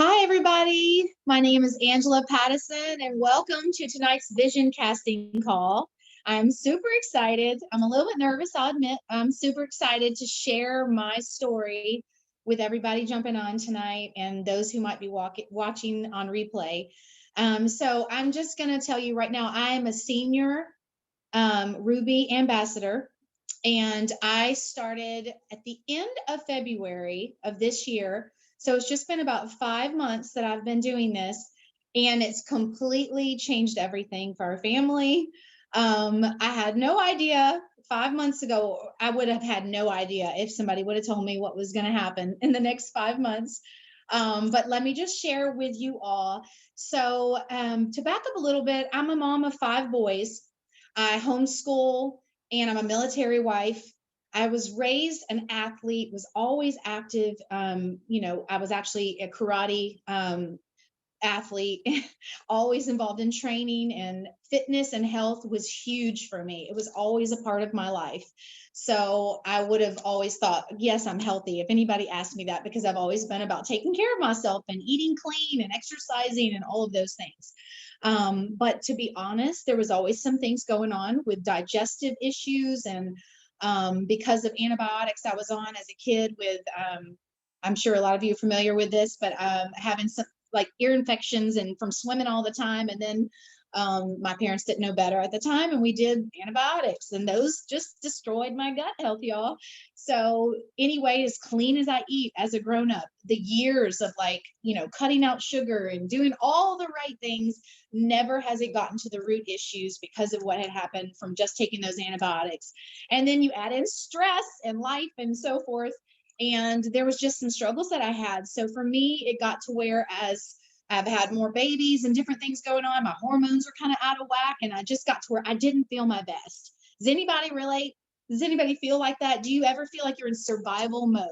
Hi, everybody. My name is Angela Pattison, and welcome to tonight's vision casting call. I'm super excited. I'm a little bit nervous, I'll admit. I'm super excited to share my story with everybody jumping on tonight and those who might be watching on replay. So I'm just going to tell you right now, I am a senior Ruby ambassador, and I started at the end of February of this year. So it's just been about 5 months that I've been doing this, and it's completely changed everything for our family. I had no idea 5 months ago. I would have had no idea if somebody would have told me what was going to happen in the next 5 months. But let me just share with you all. So, to back up a little bit, I'm a mom of 5 boys. I homeschool, and I'm a military wife. I was raised an athlete, was always active. I was actually a karate athlete, always involved in training, and fitness and health was huge for me. It was always a part of my life. So I would have always thought, yes, I'm healthy if anybody asked me that, because I've always been about taking care of myself and eating clean and exercising and all of those things. But to be honest, there was always some things going on with digestive issues, and because of antibiotics I was on as a kid with, I'm sure a lot of you are familiar with this, but having some like ear infections and from swimming all the time. And then my parents didn't know better at the time, and we did antibiotics, and those just destroyed my gut health, y'all. So anyway, as clean as I eat as a grown up, the years of cutting out sugar and doing all the right things, never has it gotten to the root issues because of what had happened from just taking those antibiotics. And then you add in stress and life and so forth, and there was just some struggles that I had. So for me, it got to where, as I've had more babies and different things going on, my hormones are kind of out of whack, and I just got to where I didn't feel my best. Does anybody relate? Does anybody feel like that? Do you ever feel like you're in survival mode?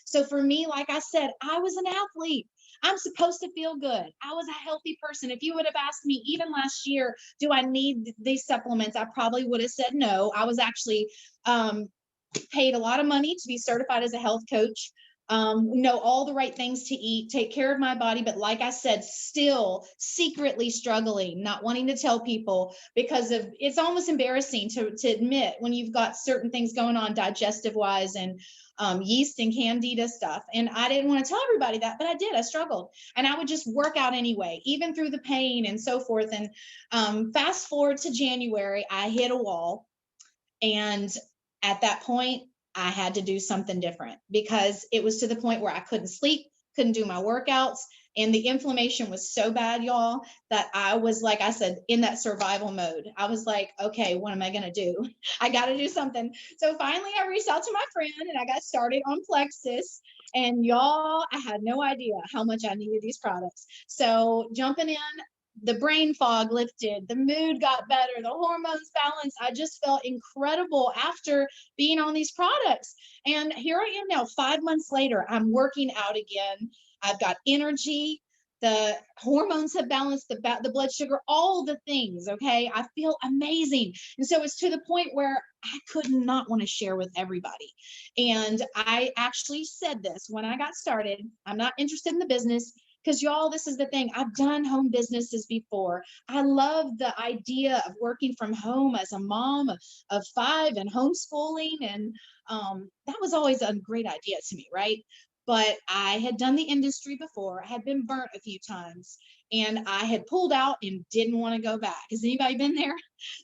So for me, like I said, I was an athlete. I'm supposed to feel good. I was a healthy person. If you would have asked me even last year, do I need these supplements? I probably would have said no. I was actually paid a lot of money to be certified as a health coach, know all the right things to eat, take care of my body. But like I said, still secretly struggling, not wanting to tell people, because of, it's almost embarrassing to admit when you've got certain things going on digestive wise, and yeast and candida stuff. And I didn't want to tell everybody that, but I did. I struggled, and I would just work out anyway, even through the pain and so forth. And fast forward to January, I hit a wall. And at that point, I had to do something different, because it was to the point where I couldn't sleep, couldn't do my workouts. And the inflammation was so bad, y'all, that I was, like I said, in that survival mode. I was like, okay, what am I going to do? I got to do something. So finally, I reached out to my friend, and I got started on Plexus. And y'all, I had no idea how much I needed these products. So jumping in, the brain fog lifted, the mood got better, the hormones balanced. I just felt incredible after being on these products. And here I am now, 5 months later, I'm working out again. I've got energy. The hormones have balanced, the blood sugar, all the things. Okay. I feel amazing. And so it's to the point where I could not want to share with everybody. And I actually said this when I got started: I'm not interested in the business. Because y'all, this is the thing, I've done home businesses before. I love the idea of working from home as a mom of 5 and homeschooling. And that was always a great idea to me, right? But I had done the industry before. I had been burnt a few times, and I had pulled out and didn't want to go back. Has anybody been there?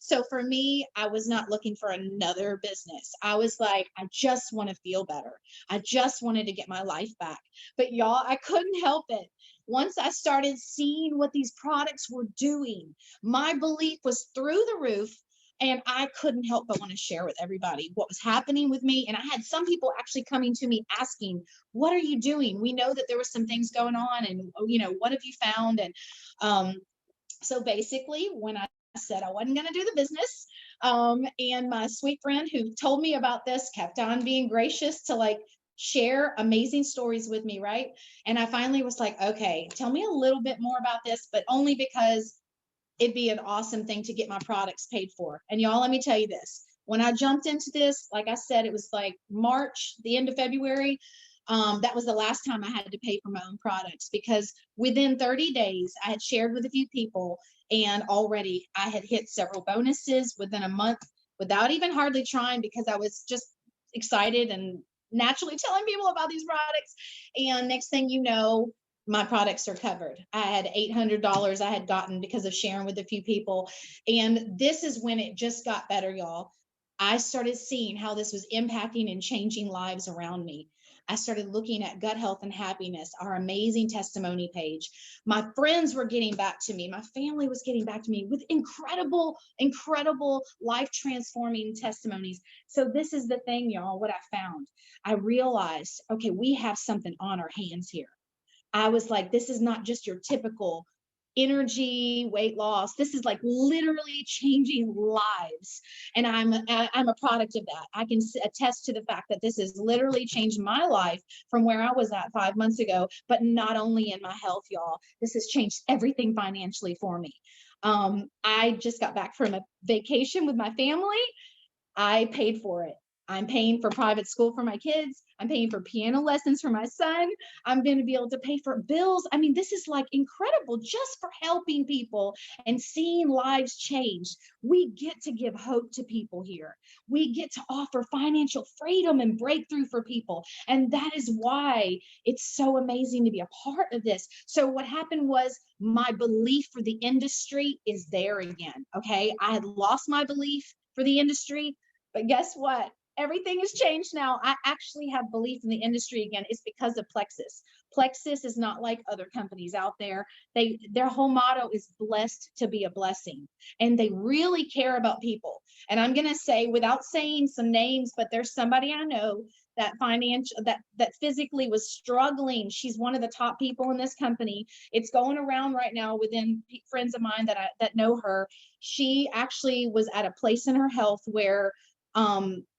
So for me, I was not looking for another business. I was like, I just want to feel better. I just wanted to get my life back. But y'all, I couldn't help it. Once I started seeing what these products were doing, my belief was through the roof. And I couldn't help but want to share with everybody what was happening with me. And I had some people actually coming to me asking, what are you doing? We know that there was some things going on, and what have you found? And so basically, when I said I wasn't going to do the business, and my sweet friend who told me about this kept on being gracious to share amazing stories with me, right? And I finally was like, okay, tell me a little bit more about this, but only because it'd be an awesome thing to get my products paid for. And y'all, let me tell you this. When I jumped into this, like I said, it was like March, the end of February. That was the last time I had to pay for my own products, because within 30 days, I had shared with a few people, and already I had hit several bonuses within a month without even hardly trying, because I was just excited and naturally telling people about these products. And next thing you know, my products are covered. I had $800 I had gotten because of sharing with a few people. And this is when it just got better, y'all. I started seeing how this was impacting and changing lives around me. I started looking at Gut Health and Happiness, our amazing testimony page. My friends were getting back to me. My family was getting back to me with incredible, incredible life transforming testimonies. So this is the thing, y'all, what I found. I realized, okay, we have something on our hands here. I was like, this is not just your typical energy, weight loss. This is like literally changing lives. And I'm a product of that. I can attest to the fact that this has literally changed my life from where I was at 5 months ago, but not only in my health, y'all, this has changed everything financially for me. I just got back from a vacation with my family. I paid for it. I'm paying for private school for my kids. I'm paying for piano lessons for my son. I'm going to be able to pay for bills. I mean, this is like incredible just for helping people and seeing lives change. We get to give hope to people here. We get to offer financial freedom and breakthrough for people. And that is why it's so amazing to be a part of this. So what happened was my belief for the industry is there again. Okay. I had lost my belief for the industry, but guess what? Everything has changed now. I actually have belief in the industry again. It's because of Plexus. Plexus is not like other companies out there. Their whole motto is blessed to be a blessing. And they really care about people. And I'm going to say, without saying some names, but there's somebody I know that physically was struggling. She's one of the top people in this company. It's going around right now within friends of mine that know her. She actually was at a place in her health where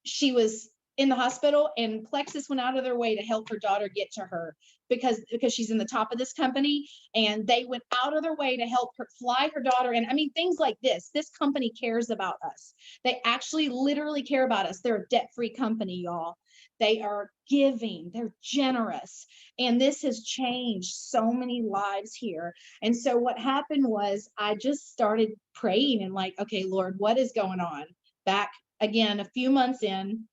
she was in the hospital, and Plexus went out of their way to help her daughter get to her because she's in the top of this company, and they went out of their way to help her fly her daughter. And I mean, things like this company cares about us. They actually literally care about us. They're a debt-free company, y'all. They are giving, they're generous. And this has changed so many lives here. And so what happened was I just started praying and like, okay, Lord, what is going on? Back again, a few months in,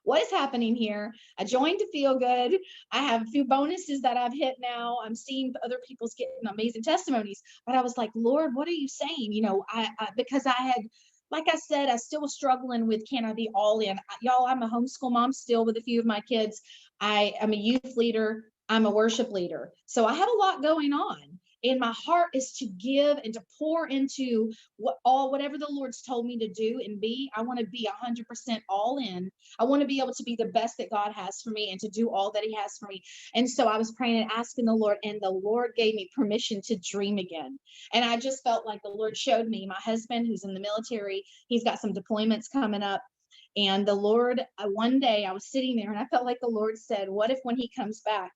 what is happening here? I joined to feel good. I have a few bonuses that I've hit now. I'm seeing other people's getting amazing testimonies, but I was like, Lord, what are you saying? You know, because I had, like I said, I still was struggling with, can I be all in? Y'all, I'm a homeschool mom still with a few of my kids. I am a youth leader. I'm a worship leader. So I have a lot going on. And my heart is to give and to pour into whatever the Lord's told me to do and be. I want to be 100% all in. I want to be able to be the best that God has for me and to do all that He has for me. And so I was praying and asking the Lord, and the Lord gave me permission to dream again. And I just felt like the Lord showed me my husband, who's in the military. He's got some deployments coming up. And the Lord, one day I was sitting there and I felt like the Lord said, what if when He comes back,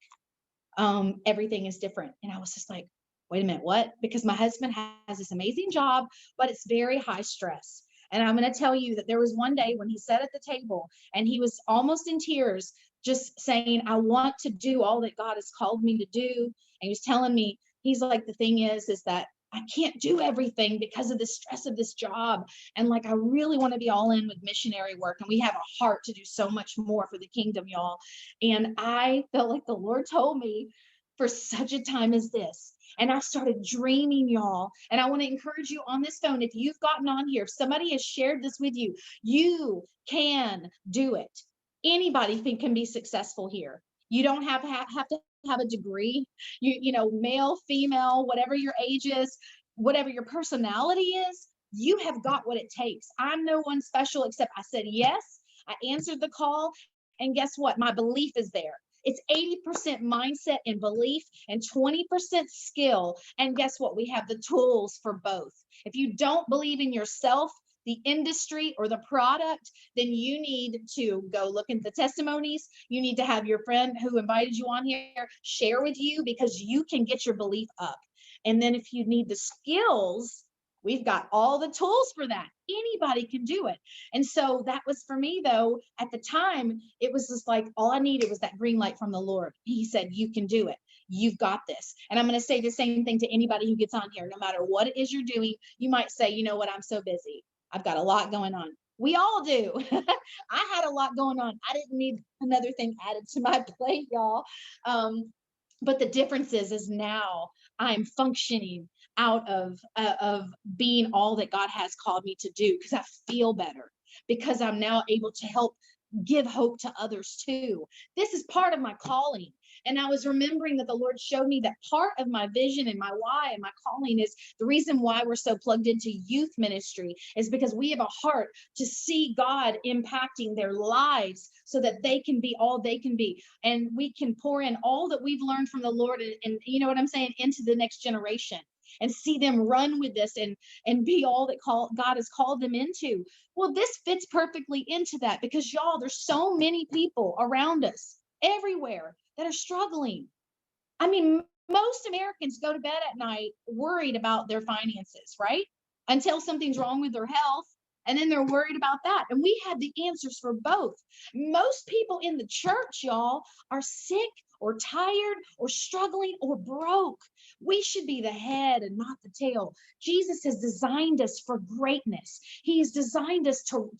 everything is different? And I was just like, wait a minute, what? Because my husband has this amazing job, but it's very high stress. And I'm going to tell you that there was one day when he sat at the table and he was almost in tears, just saying, I want to do all that God has called me to do. And he was telling me, he's like, the thing is that I can't do everything because of the stress of this job. And like, I really want to be all in with missionary work. And we have a heart to do so much more for the kingdom, y'all. And I felt like the Lord told me, for such a time as this. And I started dreaming, y'all. And I want to encourage you on this phone, if you've gotten on here, if somebody has shared this with you, you can do it. Anybody can be successful here. You don't have to have a degree. You know, male, female, whatever your age is, whatever your personality is, you have got what it takes. I'm no one special, except I said yes. I answered the call. And guess what? My belief is there. It's 80% mindset and belief and 20% skill. And guess what? We have the tools for both. If you don't believe in yourself, the industry, or the product, then you need to go look at the testimonies. You need to have your friend who invited you on here share with you, because you can get your belief up. And then if you need the skills, We've got all the tools for that. Anybody can do it. And so that was for me, though, at the time, it was just like all I needed was that green light from the Lord. He said, you can do it. You've got this. And I'm going to say the same thing to anybody who gets on here. No matter what it is you're doing, you might say, you know what, I'm so busy. I've got a lot going on. We all do. I had a lot going on. I didn't need another thing added to my plate, y'all. But the difference is now I'm functioning out of being all that God has called me to do, because I feel better, because I'm now able to help give hope to others too. This is part of my calling. And I was remembering that the Lord showed me that part of my vision and my why and my calling is the reason why we're so plugged into youth ministry is because we have a heart to see God impacting their lives so that they can be all they can be. And we can pour in all that we've learned from the Lord and you know what I'm saying, into the next generation and see them run with this and be all that God has called them into. Well, this fits perfectly into that because y'all, there's so many people around us everywhere that are struggling. I mean, most Americans go to bed at night worried about their finances, right? Until something's wrong with their health. And then they're worried about that. And we have the answers for both. Most people in the church, y'all, are sick or tired or struggling or broke. We should be the head and not the tail. Jesus has designed us for greatness. He has designed us to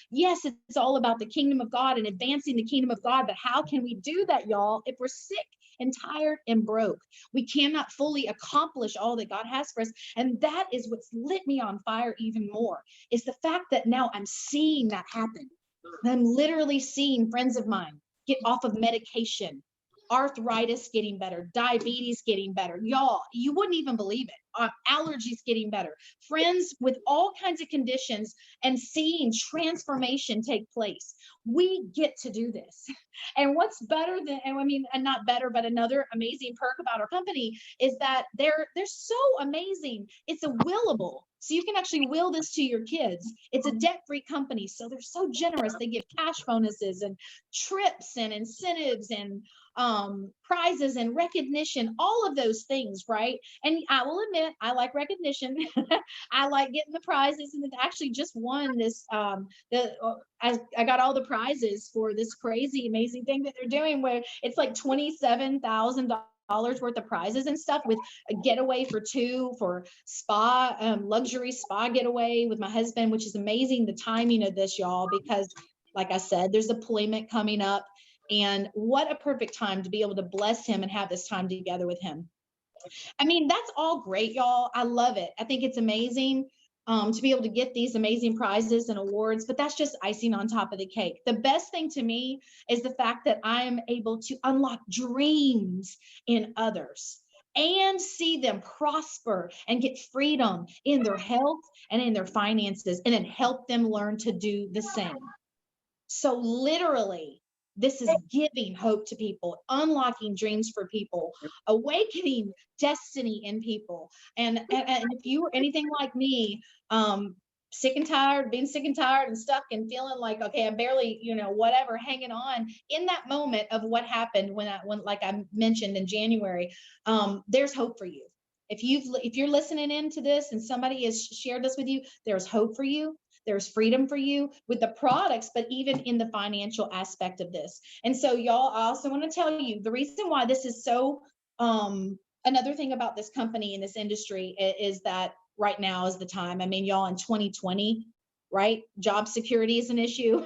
yes, it's all about the kingdom of God and advancing the kingdom of God. But how can we do that, y'all, if we're sick and tired and broke? We cannot fully accomplish all that God has for us. And that is what's lit me on fire even more, is the fact that now I'm seeing that happen. I'm literally seeing friends of mine get off of medication, arthritis getting better, diabetes getting better. Y'all, you wouldn't even believe it. Allergies getting better, friends with all kinds of conditions, and seeing transformation take place. We get to do this. And what's better than, and I mean, and not better, but another amazing perk about our company is that they're so amazing. It's a willable. So you can actually will this to your kids. It's a debt-free company. So they're so generous. They give cash bonuses and trips and incentives and prizes and recognition, all of those things, right? And I will admit, I like recognition. I like getting the prizes, and actually just won this. I got all the prizes for this crazy, amazing thing that they're doing, where it's like $27,000 worth of prizes and stuff, with a getaway for two for spa, luxury spa getaway with my husband, which is amazing. The timing of this, y'all, because like I said, there's deployment coming up. And what a perfect time to be able to bless him and have this time together with him. I mean, that's all great, y'all. I love it. I think it's amazing to be able to get these amazing prizes and awards, but that's just icing on top of the cake. The best thing to me is the fact that I am able to unlock dreams in others and see them prosper and get freedom in their health and in their finances, and then help them learn to do the same. So literally, this is giving hope to people, unlocking dreams for people, awakening destiny in people. And if you were anything like me, sick and tired, being sick and tired and stuck and feeling like, okay, I'm barely, whatever, hanging on in that moment of what happened when like I mentioned in January, there's hope for you. If you're listening into this and somebody has shared this with you, there's hope for you. There's freedom for you with the products, but even in the financial aspect of this. And so, y'all, I also want to tell you the reason why this is so, another thing about this company in this industry is that right now is the time. I mean, y'all, in 2020, right? Job security is an issue.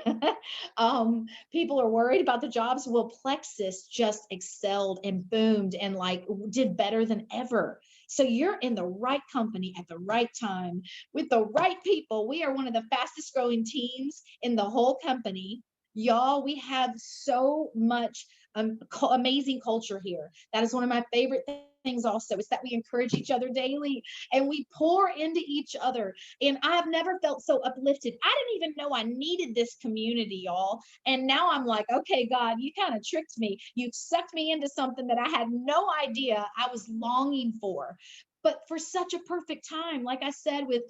People are worried about the jobs. Well, Plexus just excelled and boomed and like did better than ever. So you're in the right company at the right time with the right people. We are one of the fastest growing teams in the whole company. Y'all, we have so much amazing culture here. That is one of my favorite things also, is that we encourage each other daily and we pour into each other. And I have never felt so uplifted. I didn't even know I needed this community, y'all. And now I'm like, okay, God, you kind of tricked me. You sucked me into something that I had no idea I was longing for. But for such a perfect time, like I said, with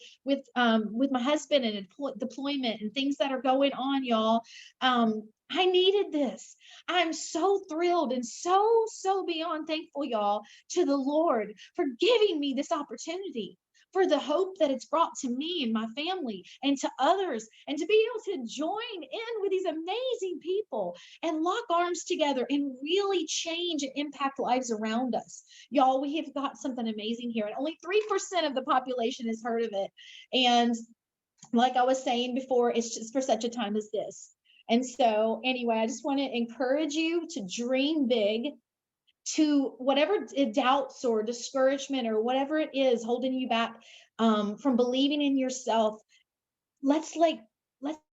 my husband and deployment and things that are going on, y'all, I needed this. I'm so thrilled and so beyond thankful, y'all, to the Lord for giving me this opportunity, for the hope that it's brought to me and my family and to others, and to be able to join in with these amazing people and lock arms together and really change and impact lives around us. Y'all, we have got something amazing here, and only 3% of the population has heard of it. And like I was saying before, it's just for such a time as this. And so, anyway, I just want to encourage you to dream big, to whatever doubts or discouragement or whatever it is holding you back from believing in yourself. Let's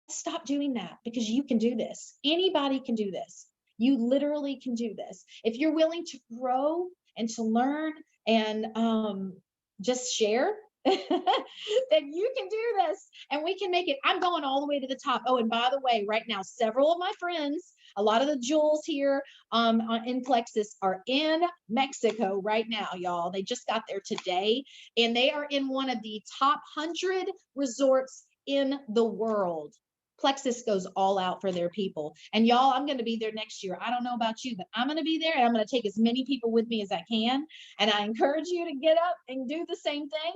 stop doing that, because you can do this. Anybody can do this. You literally can do this if you're willing to grow and to learn and just share. Then you can do this, and we can make it. I'm going all the way to the top. Oh, and by the way, right now, several of my friends, a lot of the jewels here in Plexus, are in Mexico right now, y'all. They just got there today, and they are in one of the top 100 resorts in the world. Plexus goes all out for their people. And y'all, I'm going to be there next year. I don't know about you, but I'm going to be there, and I'm going to take as many people with me as I can. And I encourage you to get up and do the same thing.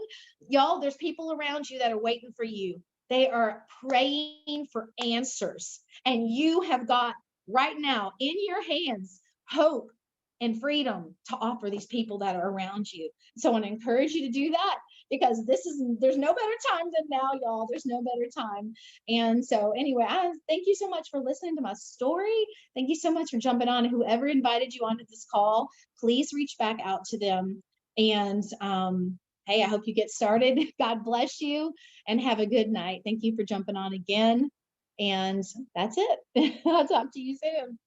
Y'all, there's people around you that are waiting for you. They are praying for answers. And you have got right now in your hands hope and freedom to offer these people that are around you. So I want to encourage you to do that, because there's no better time than now, y'all. There's no better time. And so anyway, I thank you so much for listening to my story. Thank you so much for jumping on. Whoever invited you onto this call, please reach back out to them. And hey, I hope you get started. God bless you, and have a good night. Thank you for jumping on again. And that's it. I'll talk to you soon.